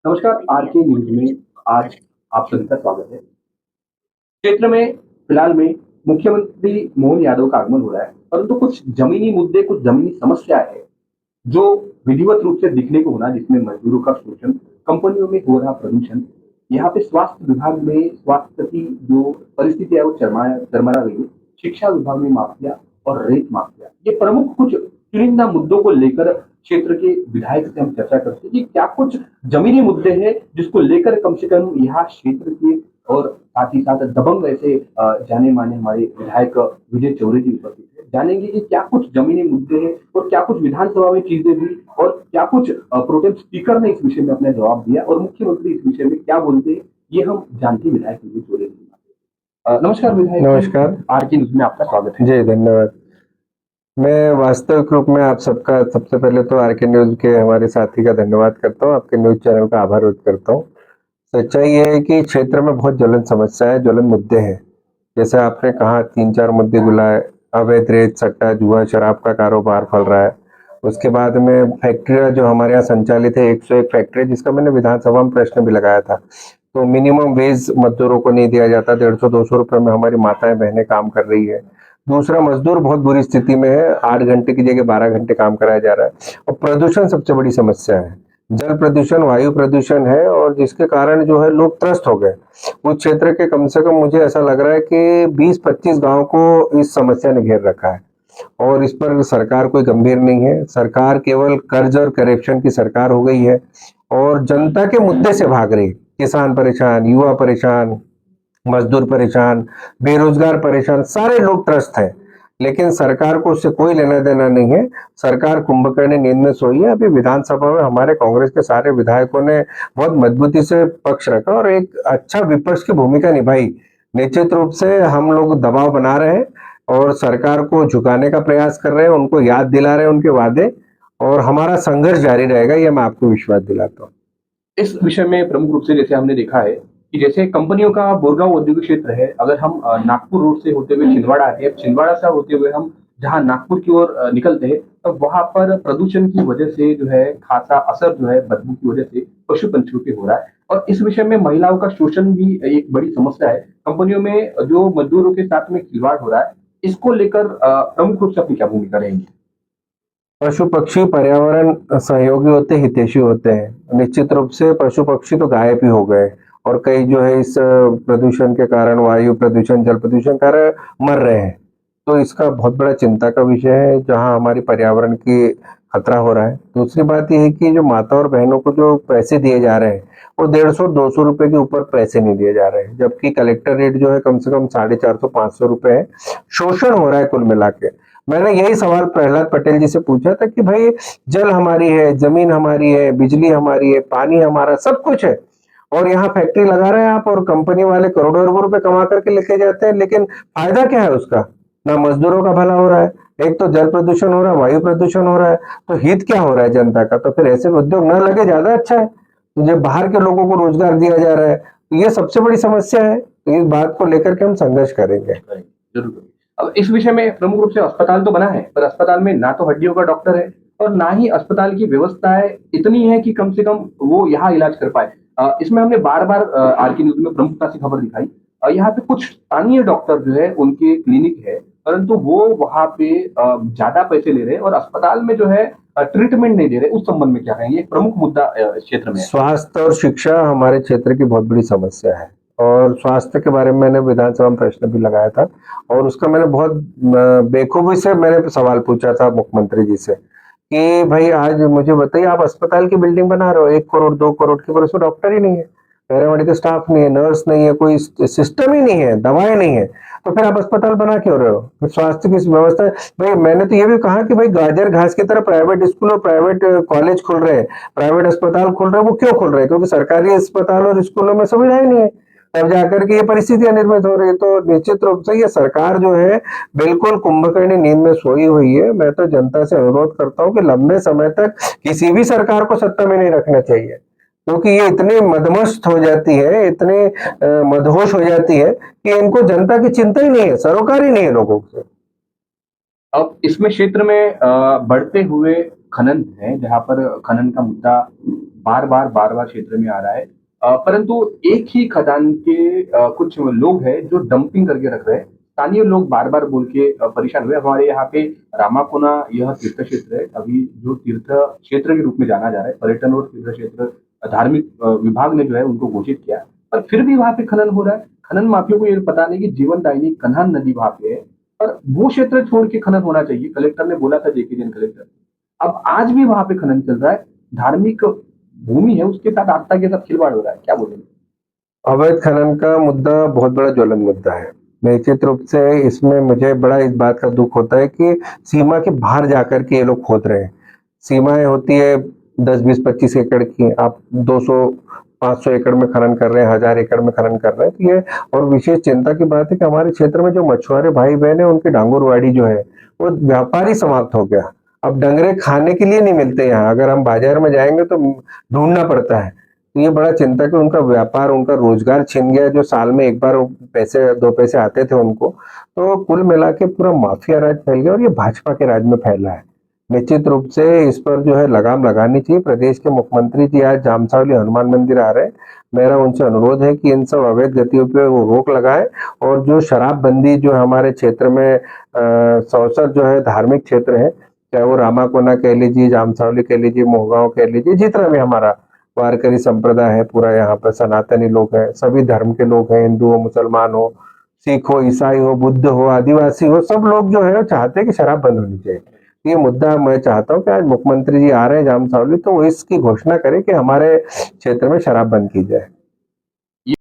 नमस्कार, R K news में आज आप सभी का स्वागत है। क्षेत्र में फिलहाल में मुख्यमंत्री मोहन यादव का आगमन हो रहा है, परंतु कुछ ज़मीनी मुद्दे, कुछ ज़मीनी समस्या है, जो विधिवत रूप से दिखने को होना, जिसमें मज़दूरों का शोषण, कंपनियों में हो रहा प्रदूषण, यहाँ पे स्वास्थ्य विभाग में स्वास्थ्य की जो परिस्थिति है वो चरमरा रही है। शिक्षा विभाग में माफिया और रेत माफिया, ये प्रमुख कुछ चुनिंदा मुद्दों को लेकर क्षेत्र के विधायक से हम चर्चा करते हैं कि क्या कुछ ज़मीनी मुद्दे हैं जिसको लेकर कम से कम यहाँ क्षेत्र के और साथ ही साथ दबंग ऐसे जाने-माने हमारे विधायक विजय चौरे जी उपस्थित हैं। जानेंगे कि क्या कुछ ज़मीनी मुद्दे हैं और क्या कुछ विधानसभा में चीज़ें हुई और क्या कुछ प्रोटेम स्पीकर ने इस विषय में अपना जवाब दिया और मुख्यमंत्री इस विषय में क्या बोलते हैं, ये हम जानते हैं विधायक विजय चौरे जी से। नमस्कार विधायक जी, नमस्कार। आरके न्यूज़ में आपका स्वागत है। जी, धन्यवाद। मैं वास्तविक रूप में आप सबका सबसे पहले तो आरके न्यूज़ के हमारे साथी का धन्यवाद करता हूँ, आपके न्यूज़ चैनल का आभार व्यक्त करता हूँ। सच्चाई ये है कि क्षेत्र में बहुत ज्वलन समस्या है, ज्वलन मुद्दे हैं। जैसे आपने कहा 3-4 मुद्दे गिनाए, अवैध रेत, सट्टा, जुआ, शराब का कारोबार फैल रहा है। उसके बाद में फैक्ट्रियाँ जो हमारे यहाँ संचालित है, 101 फैक्ट्री जिसका मैंने विधानसभा में प्रश्न भी लगाया था। तो मिनिमम वेज मज़दूरों को नहीं दिया जाता, 150-200 रुपए में हमारी माताएँ-बहनें काम कर रही है। दूसरा, मज़दूर बहुत बुरी स्थिति में है, 8 घंटे की जगह 12 घंटे काम कराया जा रहा है और प्रदूषण सबसे बड़ी समस्या है। जल प्रदूषण, वायु प्रदूषण है और जिसके कारण जो है लोग त्रस्त हो गए। उस क्षेत्र के कम से कम मुझे ऐसा लग रहा है कि 20-25 गाँव को इस समस्या ने घेर रखा है और इस पर सरकार कोई गंभीर नहीं है। सरकार केवल कर्ज और करप्शन की सरकार हो गई है और जनता के मुद्दे से भाग रही है। किसान परेशान, युवा परेशान, मजदूर परेशान, बेरोजगार परेशान, सारे लोग त्रस्त हैं। लेकिन सरकार को उससे कोई लेना-देना नहीं है। सरकार कुंभकर्णी नींद में सोई है। अभी विधानसभा में हमारे कांग्रेस के सारे विधायकों ने बहुत मजबूती से पक्ष रखा और एक अच्छा विपक्ष की भूमिका निभाई। निश्चित रूप से हम लोग दबाव बना रहे हैं और सरकार को झुकाने का प्रयास कर रहे हैं, उनको याद दिला रहे हैं उनके वादे और हमारा संघर्ष जारी रहेगा, ये मैं आपको विश्वास दिलाता हूँ। इस विषय में प्रमुख रूप से जैसे हमने देखा है कि जैसे कंपनियों का बोरगांव औद्योगिक क्षेत्र है, अगर हम नागपुर रोड से होते हुए छिंदवाड़ा आते हैं, छिंदवाड़ा से होते हुए हम जहाँ नागपुर की ओर निकलते हैं, तो वहाँ पर प्रदूषण की वजह से जो है खासा असर जो है बदबू की वजह से पशु-पंछियों पे हो रहा है और इस विषय में महिलाओं का शोषण भी एक बड़ी समस्या है। कंपनियों में जो मज़दूरों के साथ में खिलवाड़ हो रहा है, इसको लेकर प्रमुख रूप से अपनी क्या भूमिका रहेगी? पशु-पक्षी पर्यावरण सहयोगी होते हैं, हितैषी होते हैं। निश्चित रूप से पशु-पक्षी तो गायब ही हो गए और कई जो है इस प्रदूषण के कारण, वायु प्रदूषण, जल प्रदूषण के कारण मर रहे हैं। तो इसका बहुत बड़ा चिंता का विषय है, जहाँ हमारी पर्यावरण की खतरा हो रहा है। दूसरी बात ये है कि जो माता और बहनों को जो पैसे दिए जा रहे हैं, वो 150-200 रुपए के ऊपर पैसे नहीं दिए जा रहे हैं, जबकि कलेक्टर रेट जो है कम से कम 450-500 रुपए है। शोषण हो रहा है कुल मिला के। मैंने यही सवाल प्रहलाद पटेल जी से पूछा था कि भाई जल हमारी है, जमीन हमारी है, बिजली हमारी है, पानी हमारा, सब कुछ है और यहाँ फैक्ट्री लगा रहे हैं आप और कंपनी वाले करोड़ों रुपए कमा करके लेके जाते हैं, लेकिन फायदा क्या है उसका? ना मजदूरों का भला हो रहा है, एक तो जल प्रदूषण हो रहा है, वायु प्रदूषण हो रहा है, तो हित क्या हो रहा है जनता का? तो फिर ऐसे उद्योग न लगे ज्यादा अच्छा है। तो जब बाहर के लोगों को रोजगार दिया जा रहा है, तो ये सबसे बड़ी समस्या है। तो इस बात को लेकर के हम संघर्ष करेंगे। ज़रूर करिए। अब इस विषय में प्रमुख रूप से अस्पताल तो बना है, पर अस्पताल में ना तो हड्डियों का डॉक्टर है और ना ही अस्पताल की व्यवस्थाएँ इतनी है कि कम से कम वो यहाँ इलाज कर पाए। इसमें हमने बार-बार आरके न्यूज़ में प्रमुखता से खबर दिखाई। यहाँ पे कुछ स्थानीय डॉक्टर जो है उनके क्लिनिक है, परंतु वो वहाँ पे ज़्यादा पैसे ले रहे हैं और अस्पताल में जो है ट्रीटमेंट नहीं दे रहे। उस संबंध में क्या कहेंगे? एक प्रमुख मुद्दा इस क्षेत्र में है। स्वास्थ्य और शिक्षा हमारे क्षेत्र की बहुत बड़ी समस्या है और स्वास्थ्य के बारे में मैंने विधानसभा में प्रश्न भी लगाया था और उसका मैंने बहुत बेखूबी से मैंने सवाल पूछा था मुख्यमंत्री जी से कि भाई आज मुझे बताइए आप अस्पताल की बिल्डिंग बना रहे हो 1 करोड़ 2 करोड़ की, पर उसमें डॉक्टर ही नहीं है, पैरामेडिकल स्टाफ नहीं है, नर्स नहीं है, कोई सिस्टम ही नहीं है, दवाएं नहीं है, तो फिर आप अस्पताल बना क्यों रहे हो? फिर स्वास्थ्य की व्यवस्था भाई मैंने तो ये भी कहा कि भाई गाजर घास की तरह प्राइवेट स्कूल और प्राइवेट कॉलेज खुल रहे हैं, प्राइवेट अस्पताल खुल रहे हैं, वो क्यों खुल रहे हैं? क्योंकि सरकारी अस्पताल और स्कूलों में सुविधाएं नहीं है, तब जाकर के ये परिस्थितियां निर्मित हो रही है। तो निश्चित रूप से ये सरकार जो है बिल्कुल कुंभकर्णी नींद में सोई हुई है। मैं तो जनता से अनुरोध करता हूँ कि लंबे समय तक किसी भी सरकार को सत्ता में नहीं रखना चाहिए, क्योंकि ये इतने मदमस्त हो जाती है, इतने मदहोश हो जाती है कि इनको जनता की चिंता ही नहीं है, सरोकार ही नहीं है लोगों से। अब इसमें क्षेत्र में बढ़ते हुए खनन है, जहाँ पर खनन का मुद्दा बार बार क्षेत्र में आ रहा है। परंतु एक ही खदान के कुछ लोग हैं जो डंपिंग करके रख रहे हैं। स्थानीय लोग बार बार बोल के परेशान हुए। हमारे यहाँ पे रामाकोना यह तीर्थ क्षेत्र है, अभी जो तीर्थ क्षेत्र के रूप में जाना जा रहा है। पर्यटन और तीर्थ क्षेत्र धार्मिक विभाग ने जो है उनको घोषित किया, पर फिर भी वहां पे खनन हो रहा है। खनन माफियों को ये पता नहीं कि जीवनदायिनी कन्हान नदी वहां पे है, पर वो क्षेत्र छोड़ के खनन होना चाहिए। कलेक्टर ने बोला था, जेके जैन कलेक्टर। अब आज भी वहां पे खनन चल रहा है। धार्मिक भूमि है, उसके साथ आस्था के साथ खिलवाड़ हो रहा है। क्या बोलेंगे? अवैध खनन का मुद्दा बहुत बड़ा ज्वलंत मुद्दा है। निश्चित रूप से इसमें मुझे बड़ा इस बात का दुख होता है कि सीमा के बाहर जाकर के ये लोग खोद रहे हैं। सीमाएं होती है 10-20-25 एकड़ की, आप 200-500 एकड़ में खनन कर रहे हैं, 1000 एकड़ में खनन कर रहे हैं। तो ये और विशेष चिंता की बात है कि हमारे क्षेत्र में जो मछुआरे भाई बहन है, उनकी डांगुरवाड़ी जो है वो व्यापारी समाप्त हो गया। अब डंगरे खाने के लिए नहीं मिलते यहाँ, अगर हम बाजार में जाएंगे तो ढूंढना पड़ता है। तो ये बड़ा चिंता कि उनका व्यापार, उनका रोजगार छिन गया, जो साल में एक बार पैसे 2 पैसे आते थे उनको। तो कुल मिला के पूरा माफिया राज फैल गया और ये भाजपा के राज में फैला है। निश्चित रूप से इस पर जो है लगाम लगानी चाहिए। प्रदेश के मुख्यमंत्री जी आज जामसावली हनुमान मंदिर आ रहे हैं। मेरा उनसे अनुरोध है कि इन सब अवैध गतियों पे वो रोक लगाए और जो शराबबंदी जो हमारे क्षेत्र में सौंसर जो है धार्मिक क्षेत्र है, चाहे वो रामाकोना कह लीजिए, जामसावली कह लीजिए, मोहगांव कह लीजिए, जितना भी हमारा वारकरी संप्रदाय है, पूरा यहाँ पर सनातनी लोग हैं, सभी धर्म के लोग हैं, हिंदू हो, मुसलमान हो, सिख हो, ईसाई हो, बुद्ध हो, आदिवासी हो, सब लोग जो है चाहते हैं कि शराब बंद होनी चाहिए। ये मुद्दा मैं चाहता हूँ कि आज मुख्यमंत्री जी आ रहे हैं जामसावली, तो वो इसकी घोषणा करें कि हमारे क्षेत्र में शराब बंद की जाए।